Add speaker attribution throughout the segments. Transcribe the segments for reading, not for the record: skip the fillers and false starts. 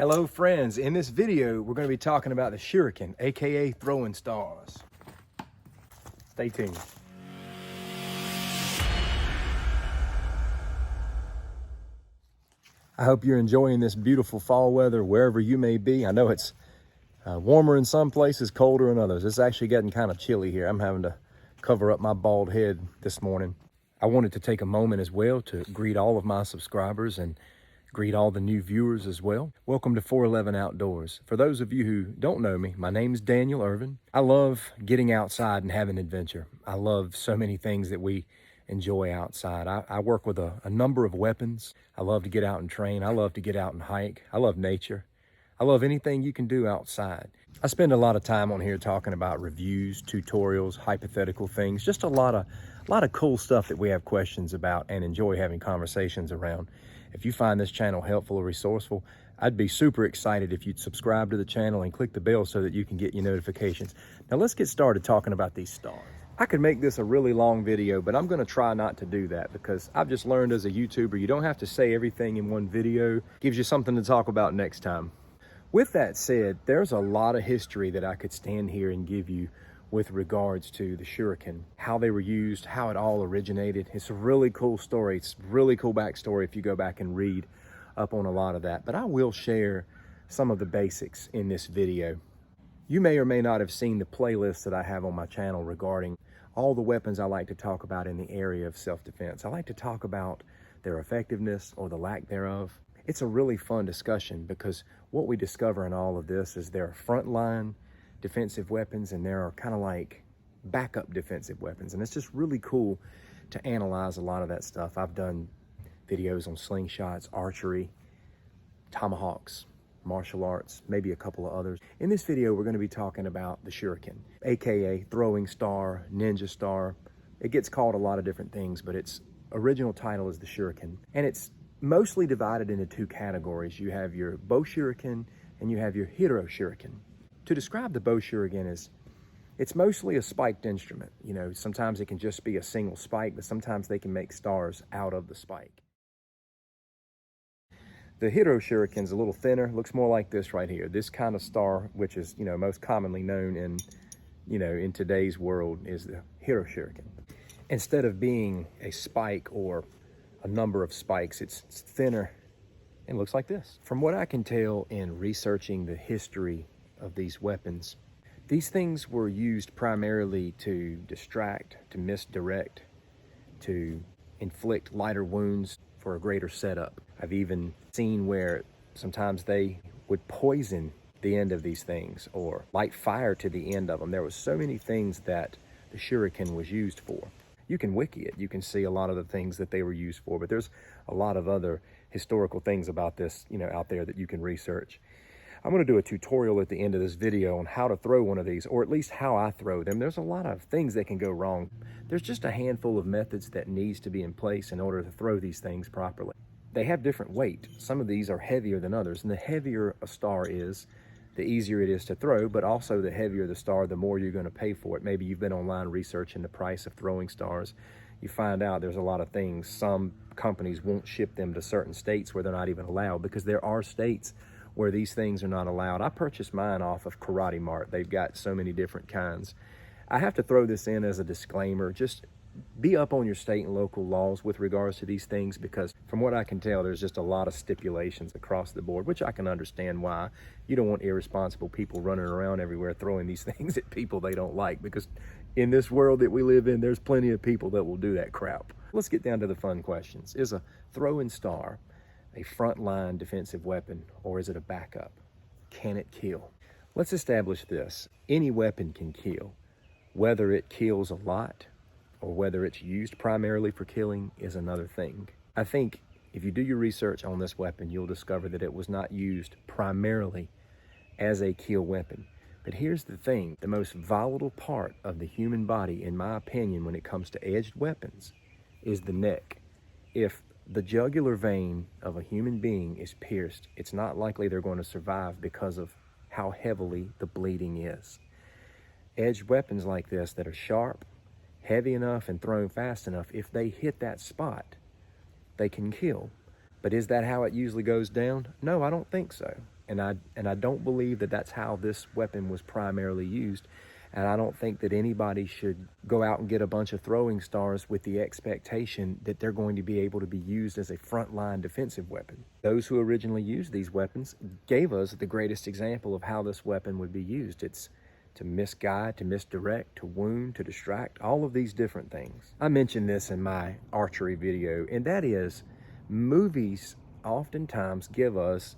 Speaker 1: Hello friends, in this video we're going to be talking about the Shuriken, aka throwing stars. Stay tuned. I hope you're enjoying this beautiful fall weather wherever you may be. I know it's warmer in some places, colder in others. It's actually getting kind of chilly here. I'm having to cover up my bald head this morning. I wanted to take a moment as well to greet all of my subscribers and greet all the new viewers as well. Welcome to 411 Outdoors. For those of you who don't know me, my name is Daniel Irvin. I love getting outside and having adventure. I love so many things that we enjoy outside. I work with a number of weapons. I love to get out and train. I love to get out and hike. I love nature. I love anything you can do outside. I spend a lot of time on here talking about reviews, tutorials, hypothetical things, just a lot of cool stuff that we have questions about and enjoy having conversations around. If you find this channel helpful or resourceful, I'd be super excited if you'd subscribe to the channel and click the bell so that you can get your notifications. Now let's get started talking about these stars. I could make this a really long video, but I'm gonna try not to do that because I've just learned as a YouTuber, you don't have to say everything in one video. Gives you something to talk about next time. With that said, there's a lot of history that I could stand here and give you with regards to the Shuriken, how they were used, how it all originated. It's a really cool story. It's a really cool backstory if you go back and read up on a lot of that. But I will share some of the basics in this video. You may or may not have seen the playlist that I have on my channel regarding all the weapons I like to talk about in the area of self-defense. I like to talk about their effectiveness or the lack thereof. It's a really fun discussion because what we discover in all of this is there are frontline defensive weapons and there are kind of like backup defensive weapons. And it's just really cool to analyze a lot of that stuff. I've done videos on slingshots, archery, tomahawks, martial arts, maybe a couple of others. In this video, we're going to be talking about the Shuriken, aka throwing star, ninja star. It gets called a lot of different things, but its original title is the Shuriken. And it's mostly divided into two categories. You have your bow shuriken and you have your hero shuriken. To describe the bow shuriken is, it's mostly a spiked instrument. You know, sometimes it can just be a single spike, but sometimes they can make stars out of the spike. The hero shuriken's a little thinner, looks more like this right here. This kind of star, which is, you know, most commonly known in, you know, in today's world, is the hero shuriken. Instead of being a spike or a number of spikes, it's thinner and looks like this. From what I can tell in researching the history of these weapons, these things were used primarily to distract, to misdirect, to inflict lighter wounds for a greater setup. I've even seen where sometimes they would poison the end of these things or light fire to the end of them. There was so many things that the Shuriken was used for. You can wiki it, you can see a lot of the things that they were used for, but there's a lot of other historical things about this, you know, out there that you can research. I'm going to do a tutorial at the end of this video on how to throw one of these, or at least how I throw them. There's a lot of things that can go wrong. There's just a handful of methods that needs to be in place in order to throw these things properly. They have different weight. Some of these are heavier than others, and the heavier a star is, the easier it is to throw, but also the heavier the star, the more you're going to pay for it. Maybe you've been online researching the price of throwing stars. You find out there's a lot of things. Some companies won't ship them to certain states where they're not even allowed, because there are states where these things are not allowed. I purchased mine off of Karate Mart. They've got so many different kinds. I have to throw this in as a disclaimer. Just be up on your state and local laws with regards to these things, because from what I can tell, there's just a lot of stipulations across the board, which I can understand why. You don't want irresponsible people running around everywhere throwing these things at people they don't like, because in this world that we live in, there's plenty of people that will do that crap. Let's get down to the fun questions. Is a throwing star a frontline defensive weapon, or is it a backup? Can it kill? Let's establish this. Any weapon can kill. Whether it kills a lot or whether it's used primarily for killing is another thing. I think if you do your research on this weapon, you'll discover that it was not used primarily as a kill weapon. But here's the thing, the most volatile part of the human body, in my opinion, when it comes to edged weapons, is the neck. If the jugular vein of a human being is pierced, it's not likely they're going to survive because of how heavily the bleeding is. Edged weapons like this that are sharp, heavy enough, and thrown fast enough, if they hit that spot, they can kill. But is that how it usually goes down? No, I don't think so. And I don't believe that that's how this weapon was primarily used. And I don't think that anybody should go out and get a bunch of throwing stars with the expectation that they're going to be able to be used as a frontline defensive weapon. Those who originally used these weapons gave us the greatest example of how this weapon would be used. It's to misguide, to misdirect, to wound, to distract, all of these different things. I mentioned this in my archery video, and that is, movies oftentimes give us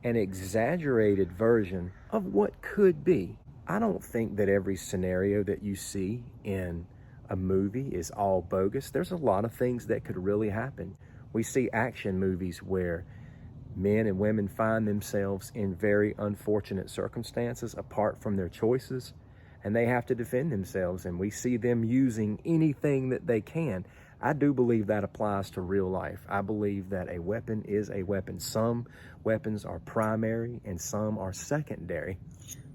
Speaker 1: an exaggerated version of what could be. I don't think that every scenario that you see in a movie is all bogus. There's a lot of things that could really happen. We see action movies where men and women find themselves in very unfortunate circumstances apart from their choices, and they have to defend themselves, and we see them using anything that they can. I do believe that applies to real life. I believe that a weapon is a weapon. Some weapons are primary and some are secondary.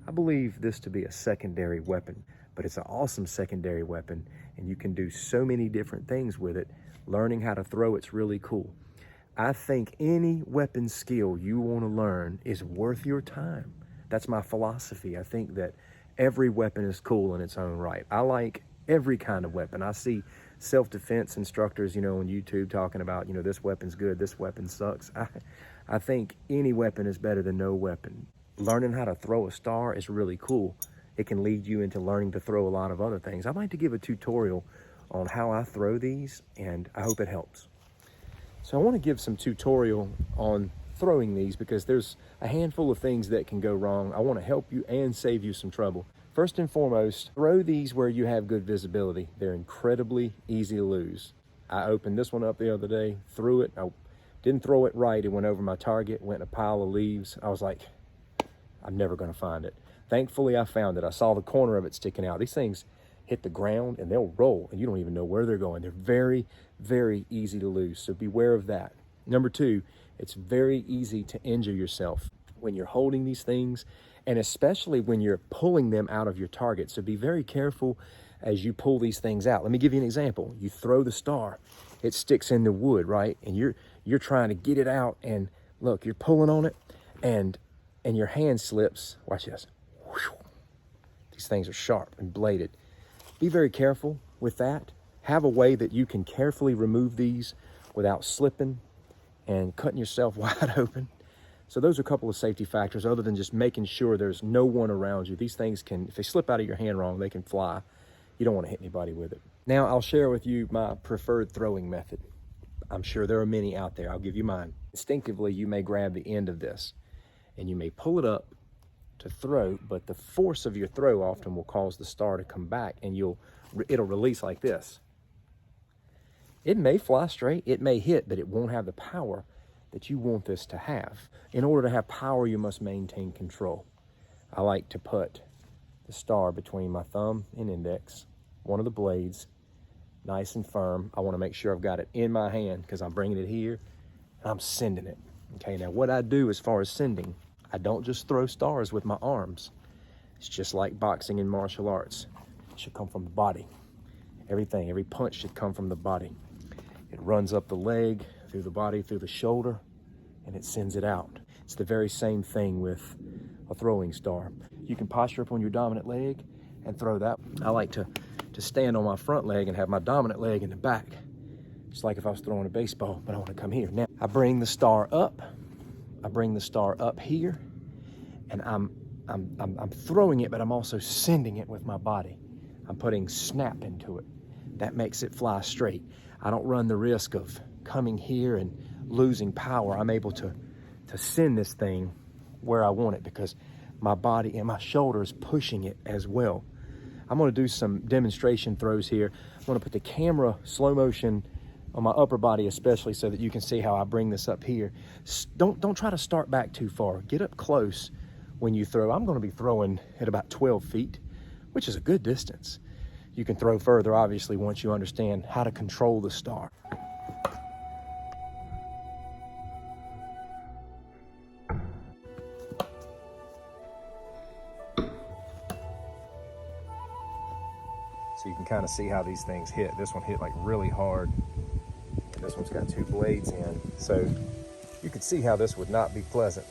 Speaker 1: I believe this to be a secondary weapon, but it's an awesome secondary weapon, and you can do so many different things with it. Learning how to throw it's really cool. I think any weapon skill you want to learn is worth your time. That's my philosophy. I think that every weapon is cool in its own right. I like every kind of weapon. I see self-defense instructors, on YouTube talking about, this weapon's good, this weapon sucks. I think any weapon is better than no weapon. Learning how to throw a star is really cool. It can lead you into learning to throw a lot of other things. I'd like to give a tutorial on how I throw these, and I hope it helps. So I want to give some tutorial on throwing these because there's a handful of things that can go wrong. I want to help you and save you some trouble. First and foremost, throw these where you have good visibility. They're incredibly easy to lose. I opened this one up the other day, threw it. I didn't throw it right. It went over my target, went in a pile of leaves. I was like, I'm never going to find it. Thankfully, I found it. I saw the corner of it sticking out. These things hit the ground and they'll roll and you don't even know where they're going. They're very, very easy to lose. So beware of that. Number two, it's very easy to injure yourself when you're holding these things, and especially when you're pulling them out of your target. So be very careful as you pull these things out. Let me give you an example. You throw the star, it sticks in the wood, right? And you're trying to get it out, and look, you're pulling on it and your hand slips. Watch this. These things are sharp and bladed. Be very careful with that. Have a way that you can carefully remove these without slipping and cutting yourself wide open. So those are a couple of safety factors other than just making sure there's no one around you. These things can, if they slip out of your hand wrong, they can fly. You don't want to hit anybody with it. Now I'll share with you my preferred throwing method. I'm sure there are many out there. I'll give you mine. Instinctively, you may grab the end of this and you may pull it up to throw, but the force of your throw often will cause the star to come back and it'll release like this. It may fly straight, it may hit, but it won't have the power that you want this to have. In order to have power, you must maintain control. I like to put the star between my thumb and index, one of the blades, nice and firm. I want to make sure I've got it in my hand because I'm bringing it here and I'm sending it. Okay, now what I do as far as sending, I don't just throw stars with my arms. It's just like boxing and martial arts. It should come from the body. Everything, every punch should come from the body. It runs up the leg, through the body, through the shoulder, and it sends it out. It's the very same thing with a throwing star. You can posture up on your dominant leg and throw that. I like to stand on my front leg and have my dominant leg in the back. It's like if I was throwing a baseball, but I want to come here. Now, I bring the star up. I bring the star up here, and I'm throwing it, but I'm also sending it with my body. I'm putting snap into it. That makes it fly straight. I don't run the risk of coming here and losing power. I'm able to send this thing where I want it because my body and my shoulder is pushing it as well. I'm going to do some demonstration throws here. I'm going to put the camera slow motion on my upper body especially so that you can see how I bring this up here. Don't try to start back too far. Get up close when you throw. I'm going to be throwing at about 12 feet, which is a good distance. You can throw further, obviously, once you understand how to control the star. So you can kind of see how these things hit. This one hit like really hard, and this one's got two blades in. So you can see how this would not be pleasant.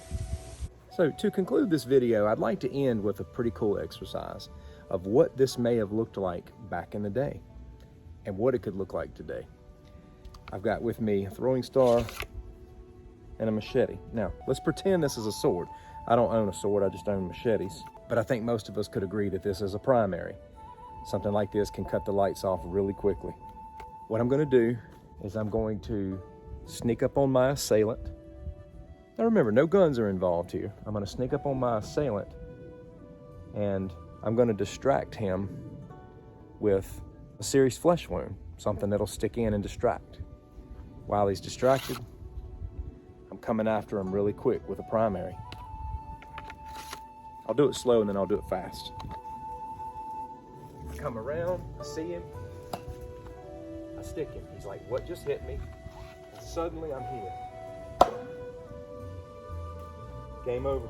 Speaker 1: So to conclude this video, I'd like to end with a pretty cool exercise of what this may have looked like back in the day and what it could look like today. I've got with me a throwing star and a machete. Now, let's pretend this is a sword. I don't own a sword, I just own machetes. But I think most of us could agree that this is a primary. Something like this can cut the lights off really quickly. What I'm gonna do is I'm going to sneak up on my assailant. Now remember, no guns are involved here. I'm gonna sneak up on my assailant and I'm gonna distract him with a serious flesh wound, something that'll stick in and distract. While he's distracted, I'm coming after him really quick with a primary. I'll do it slow and then I'll do it fast. I come around, I see him, I stick him. He's like, what just hit me? And suddenly I'm here. Game over.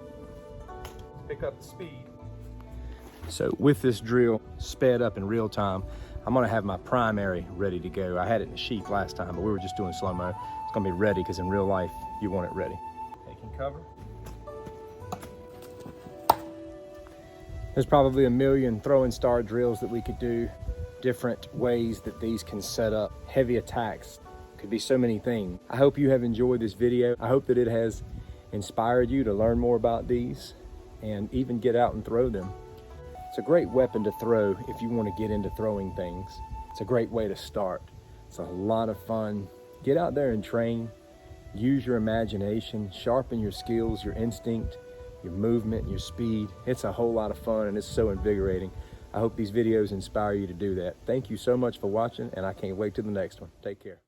Speaker 1: Pick up the speed. So with this drill sped up in real time, I'm gonna have my primary ready to go. I had it in the sheath last time, but we were just doing slow-mo. It's gonna be ready because in real life, you want it ready. Taking cover. There's probably a million throwing star drills that we could do, different ways that these can set up heavy attacks. Could be so many things. I hope you have enjoyed this video. I hope that it has inspired you to learn more about these and even get out and throw them. It's a great weapon to throw if you want to get into throwing things. It's a great way to start. It's a lot of fun. Get out there and train. Use your imagination, sharpen your skills, your instinct, your movement, your speed. It's a whole lot of fun and it's so invigorating. I hope these videos inspire you to do that. Thank you so much for watching and I can't wait till the next one. Take care.